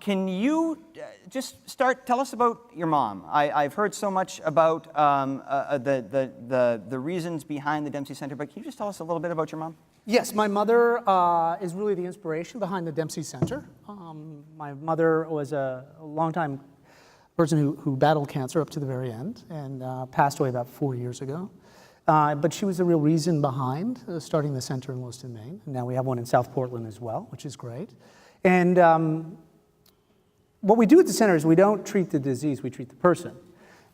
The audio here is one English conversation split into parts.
Can you tell us about your mom? I've heard so much about the reasons behind the Dempsey Center, but can you just tell us a little bit about your mom? Yes, my mother is really the inspiration behind the Dempsey Center. My mother was a longtime person who battled cancer up to the very end and passed away about 4 years ago. But she was the real reason behind starting the center in Lewiston, Maine. And now we have one in South Portland as well, which is great. And what we do at the center is we don't treat the disease, we treat the person.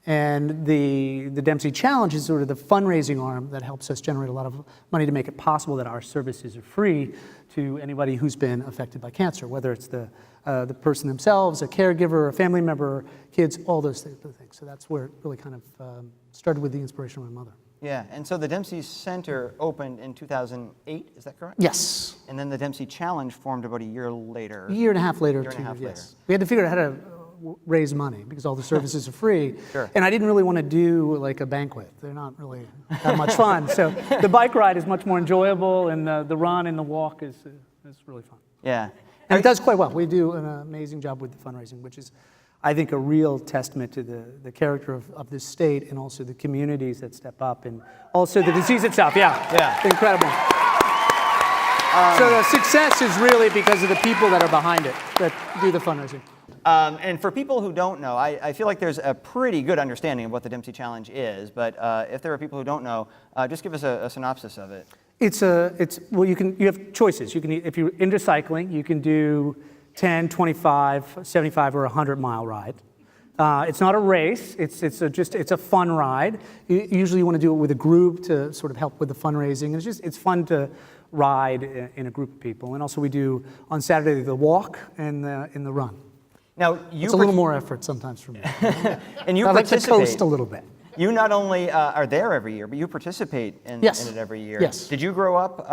And the Dempsey Challenge is sort of the fundraising arm that helps us generate a lot of money to make it possible that our services are free to anybody who's been affected by cancer, whether it's the person themselves, a caregiver, a family member, kids, all those things. So that's where it really kind of started with the inspiration of my mother. Yeah, and so the Dempsey Center opened in 2008, is that correct? Yes. And then the Dempsey Challenge formed about a year later. A year and a half later. Yes. We had to figure out how to raise money because all the services are free. Sure. And I didn't really want to do like a banquet. They're not really that much fun. So the bike ride is much more enjoyable, and the run and the walk is really fun. Yeah. And it does quite well. We do an amazing job with the fundraising, which is, I think, a real testament to the character of this state and also the communities that step up and also the disease itself. Yeah. Incredible. So the success is really because of the people that are behind it, that do the fundraising. And for people who don't know, I feel like there's a pretty good understanding of what the Dempsey Challenge is, but if there are people who don't know, just give us a synopsis of it. Well, you have choices. You can, if you're into cycling, you can do 10, 25, 75, or 100-mile ride. It's not a race. It's a fun ride. Usually you want to do it with a group to sort of help with the fundraising. It's fun to ride in a group of people. And also we do on Saturday the walk and the run. Now it's a little more effort sometimes for me. And you I like participate. to coast a little bit. You not only are there every year, but you participate in it every year. Yes. Did you grow up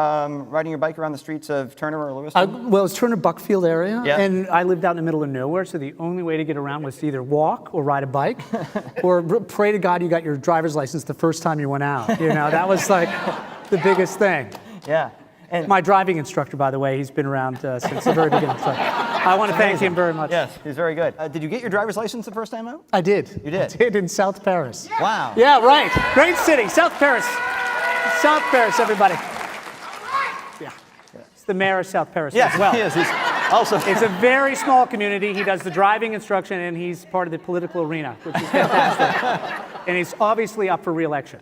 riding your bike around the streets of Turner or Lewiston? Well, it's Turner-Buckfield area, yeah. And I lived out in the middle of nowhere, so the only way to get around was to either walk or ride a bike, or pray to God you got your driver's license the first time you went out. You know, that was like the biggest thing. Yeah. And my driving instructor, by the way, he's been around since the very beginning. So I want to thank him very much. Yes, he's very good. Did you get your driver's license the first time out? I did. You did? I did in South Paris. Wow. Yeah, right. Great city, South Paris. South Paris, everybody. Yeah. It's the mayor of South Paris as well. He is. He's also. It's a very small community. He does the driving instruction, and he's part of the political arena, which is fantastic. And he's obviously up for re-election.